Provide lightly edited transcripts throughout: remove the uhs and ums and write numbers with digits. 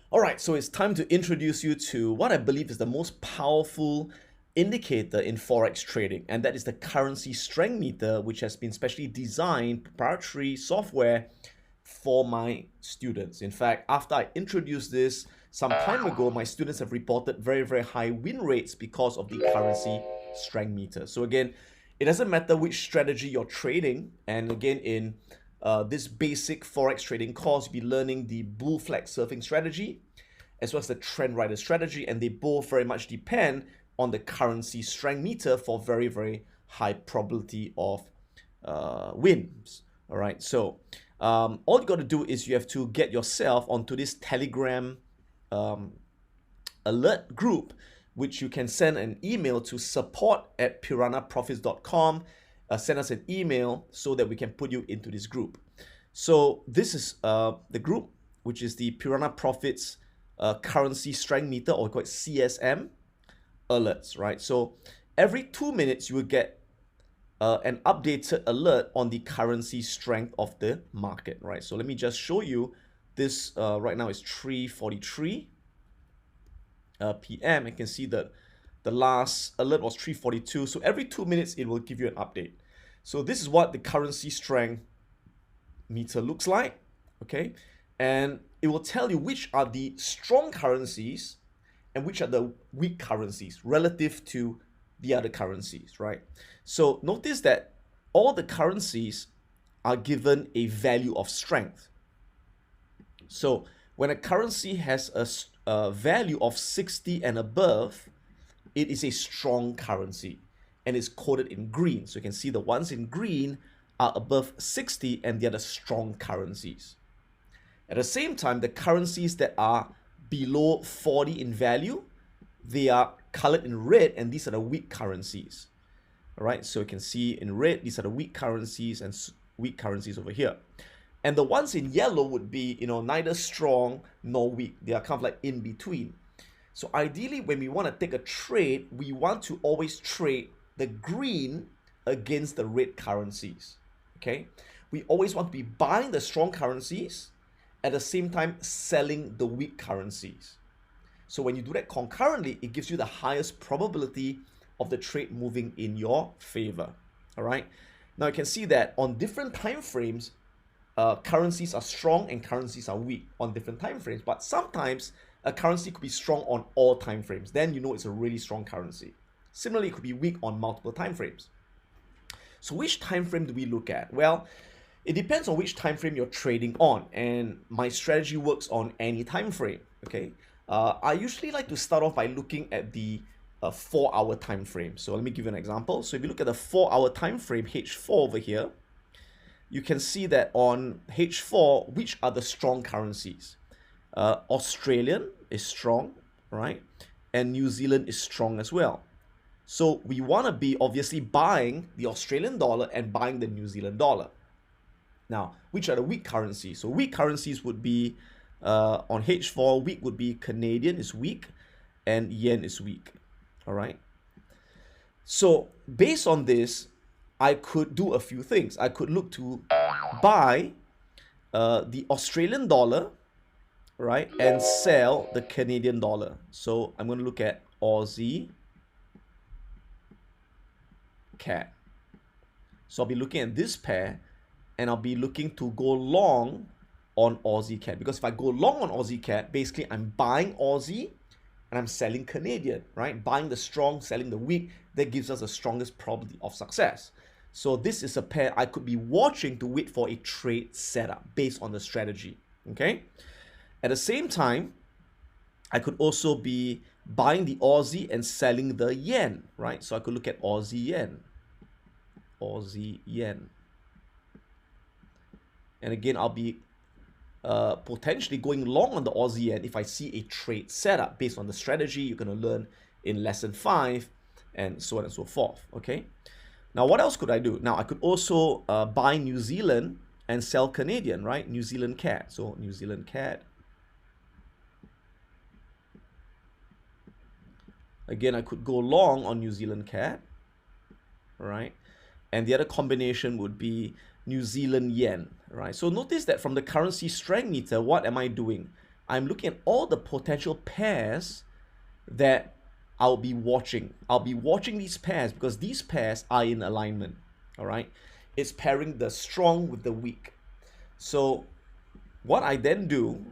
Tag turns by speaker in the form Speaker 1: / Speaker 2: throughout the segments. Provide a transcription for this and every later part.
Speaker 1: All right, so it's time to introduce you to what I believe is the most powerful indicator in forex trading, and that is the currency strength meter, which has been specially designed proprietary software for my students. In fact, after I introduced this some time ago, my students have reported very, very high win rates because of the currency strength meter. So again, it doesn't matter which strategy you're trading, and again, in this basic forex trading course, you'll be learning the bull flag surfing strategy as well as the trend rider strategy, and they both very much depend on the currency strength meter for very, very high probability of wins. All right, so all you got to do is you have to get yourself onto this Telegram alert group, which you can send an email to support@piranhaprofits.com. Send us an email so that we can put you into this group. So this is the group, which is the Piranha Profits currency strength meter, or we call it CSM alerts, right? So every 2 minutes you will get an updated alert on the currency strength of the market, right? So let me just show you this. Right now it's 3:43 p.m. You can see that the last alert was 3:42. So every 2 minutes it will give you an update. So this is what the currency strength meter looks like, okay? And it will tell you which are the strong currencies and which are the weak currencies relative to the other currencies, right? So notice that all the currencies are given a value of strength. So when a currency has a value of 60 and above, it is a strong currency and is coded in green. So you can see the ones in green are above 60 and they are the strong currencies. At the same time, the currencies that are below 40 in value, they are colored in red, and these are the weak currencies. All right, so you can see in red, these are the weak currencies and weak currencies over here. And the ones in yellow would be, neither strong nor weak. They are kind of like in between. So ideally, when we want to take a trade, we want to always trade the green against the red currencies. Okay, we always want to be buying the strong currencies, at the same time selling the weak currencies. So when you do that concurrently, it gives you the highest probability of the trade moving in your favor. All right. Now you can see that on different time frames, currencies are strong and currencies are weak on different time frames. But sometimes a currency could be strong on all time frames. Then you know it's a really strong currency. Similarly, it could be weak on multiple time frames. So which time frame do we look at? Well, it depends on which time frame you're trading on, and my strategy works on any time frame. Okay, I usually like to start off by looking at the 4-hour time frame. So let me give you an example. So if you look at the 4-hour time frame, H4 over here, you can see that on H4, which are the strong currencies? Australian is strong, right? And New Zealand is strong as well. So we want to be obviously buying the Australian dollar and buying the New Zealand dollar. Now, which are the weak currencies? So weak currencies would be, on H4, weak would be Canadian is weak and yen is weak. All right. So based on this, I could do a few things. I could look to buy the Australian dollar, right, and sell the Canadian dollar. So I'm going to look at Aussie CAD. So I'll be looking at this pair, and I'll be looking to go long on Aussie CAD, because if I go long on Aussie CAD, basically I'm buying Aussie and I'm selling Canadian, right? Buying the strong, selling the weak. That gives us the strongest probability of success. So this is a pair I could be watching to wait for a trade setup based on the strategy, okay? At the same time, I could also be buying the Aussie and selling the yen, right? So I could look at Aussie yen. Aussie yen. And again, I'll be potentially going long on the Aussie yen if I see a trade setup based on the strategy you're going to learn in lesson 5 and so on and so forth. Okay. Now, what else could I do? Now, I could also buy New Zealand and sell Canadian, right? New Zealand CAD. So New Zealand CAD. Again, I could go long on New Zealand CAD, right? And the other combination would be New Zealand yen, right? So notice that from the currency strength meter, what am I doing? I'm looking at all the potential pairs that I'll be watching. I'll be watching these pairs because these pairs are in alignment. All right. It's pairing the strong with the weak. So what I then do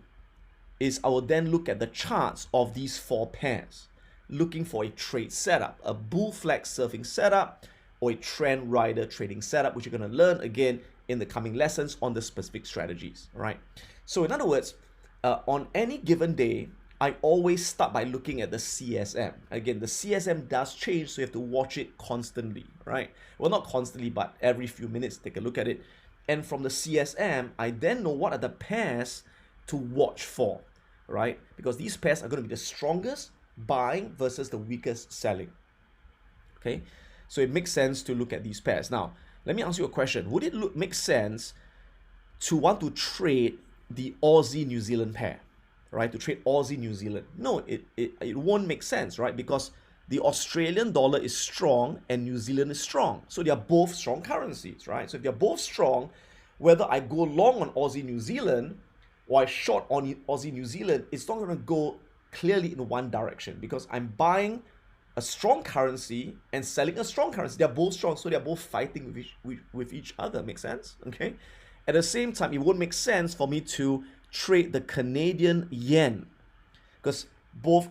Speaker 1: is I will then look at the charts of these four pairs, looking for a trade setup, a bull flag surfing setup, or a trend rider trading setup, which you're going to learn again in the coming lessons on the specific strategies. All right. So in other words, on any given day, I always start by looking at the CSM. Again, the CSM does change, so you have to watch it constantly, right? Well, not constantly, but every few minutes, take a look at it. And from the CSM, I then know what are the pairs to watch for, right? Because these pairs are going to be the strongest buying versus the weakest selling. Okay, so it makes sense to look at these pairs. Now, let me ask you a question. Would it make sense to want to trade the Aussie New Zealand pair, right? To trade Aussie New Zealand? No, it won't make sense, right? Because the Australian dollar is strong and New Zealand is strong. So they are both strong currencies, right? So if they're both strong, whether I go long on Aussie New Zealand or I short on Aussie New Zealand, it's not going to go clearly in one direction because I'm buying a strong currency and selling a strong currency. They're both strong, so they're both fighting with each other. Make sense? Okay. At the same time, it won't make sense for me to trade the Canadian yen because both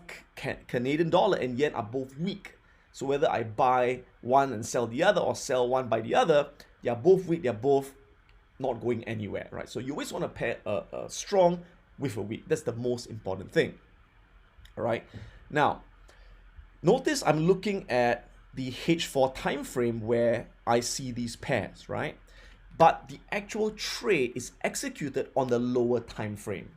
Speaker 1: Canadian dollar and yen are both weak. So whether I buy one and sell the other or sell one by the other, they are both weak. They're both not going anywhere, right? So you always want to pair a strong with a weak. That's the most important thing. All right. Now, notice I'm looking at the H4 time frame where I see these pairs, right? But the actual trade is executed on the lower time frame.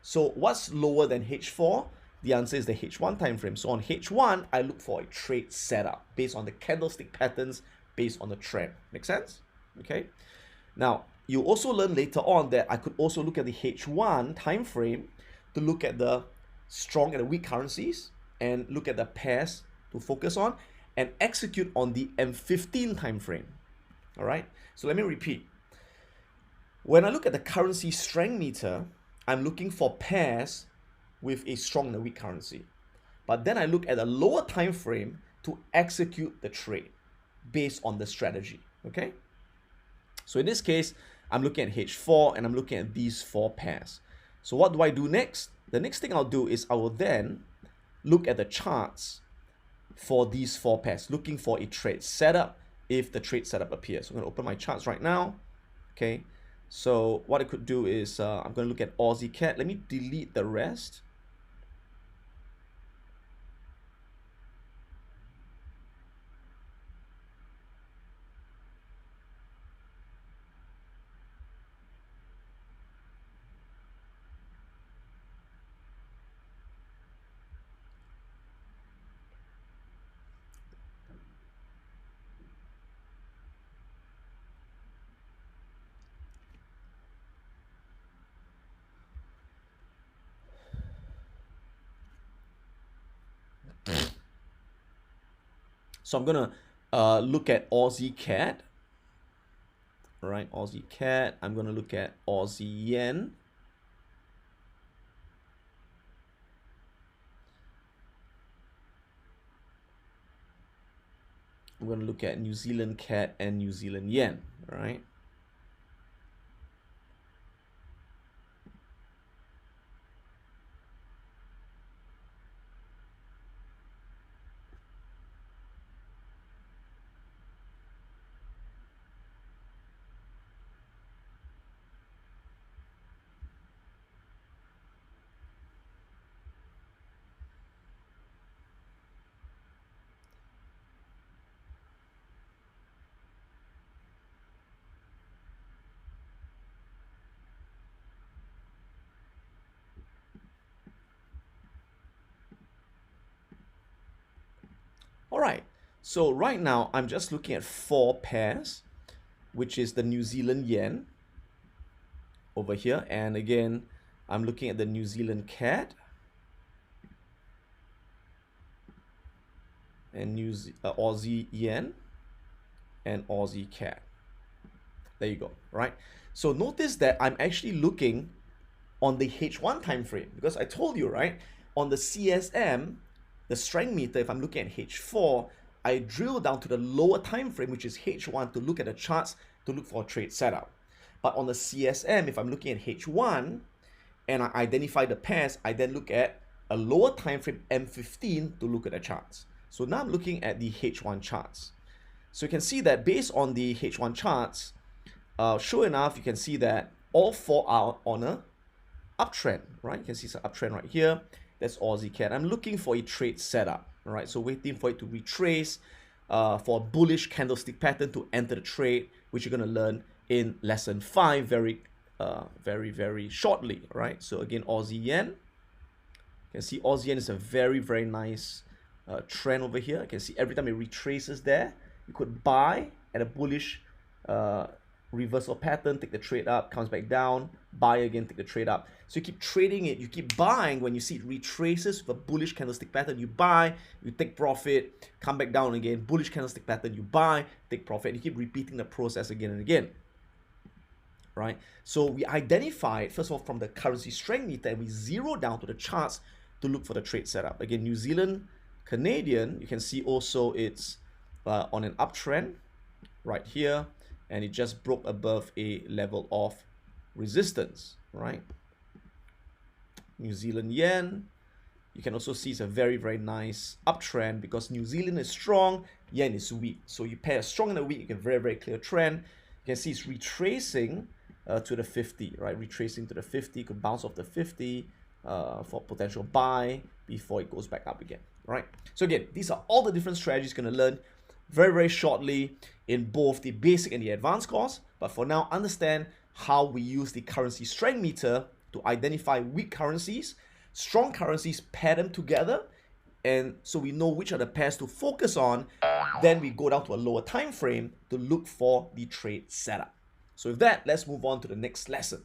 Speaker 1: So what's lower than H4? The answer is the H1 time frame. So on H1, I look for a trade setup based on the candlestick patterns, based on the trend. Make sense? Okay. Now, you also learn later on that I could also look at the H1 time frame to look at the strong and the weak currencies and look at the pairs to focus on and execute on the M15 time frame. All right. So let me repeat. When I look at the currency strength meter, I'm looking for pairs with a strong and a weak currency. But then I look at a lower time frame to execute the trade based on the strategy. Okay. So in this case, I'm looking at H4 and I'm looking at these four pairs. So what do I do next? The next thing I'll do is I will then look at the charts for these four pairs, looking for a trade setup if the trade setup appears. So I'm going to open my charts right now. Okay. So what I could do is I'm going to look at Aussie CAD. Let me delete the rest. So I'm going to look at Aussie CAD. All right, Aussie CAD. I'm going to look at Aussie Yen. I'm going to look at New Zealand CAD and New Zealand Yen. All right. All right, so right now I'm just looking at four pairs, which is the New Zealand Yen over here. And again, I'm looking at the New Zealand CAD and Aussie Yen and Aussie CAD. There you go, right? So notice that I'm actually looking on the H1 time frame, because I told you, right, on the CSM, the strength meter, if I'm looking at H4, I drill down to the lower time frame, which is H1, to look at the charts to look for a trade setup. But on the CSM, if I'm looking at H1 and I identify the pairs, I then look at a lower time frame M15 to look at the charts. So now I'm looking at the H1 charts. So you can see that based on the H1 charts, sure enough, you can see that all four are on a uptrend, right? You can see some uptrend right here. That's Aussie CAD. I'm looking for a trade setup, all right? So waiting for it to retrace for a bullish candlestick pattern to enter the trade, which you're going to learn in lesson 5 very shortly, right? So again, Aussie yen. You can see Aussie yen is a very nice trend over here. You can see every time it retraces there, you could buy at a bullish reversal pattern, take the trade up, comes back down, buy again, take the trade up. So you keep trading it, you keep buying. When you see it retraces with a bullish candlestick pattern, you buy, you take profit, come back down again, bullish candlestick pattern, you buy, take profit, and you keep repeating the process again and again, right? So we identified, first of all, from the currency strength meter, and we zero down to the charts to look for the trade setup. Again, New Zealand, Canadian, you can see also it's on an uptrend right here, and it just broke above a level of resistance, right? New Zealand yen, you can also see it's a very nice uptrend because New Zealand is strong, yen is weak. So you pair a strong and a weak, you get very clear trend. You can see it's retracing to the 50, right? Retracing to the 50, could bounce off the 50 for potential buy before it goes back up again, right? So again, these are all the different strategies you're going to learn very shortly in both the basic and the advanced course. But for now, understand how we use the currency strength meter to identify weak currencies, strong currencies, pair them together, and so we know which are the pairs to focus on. Then we go down to a lower time frame to look for the trade setup. So with that, let's move on to the next lesson.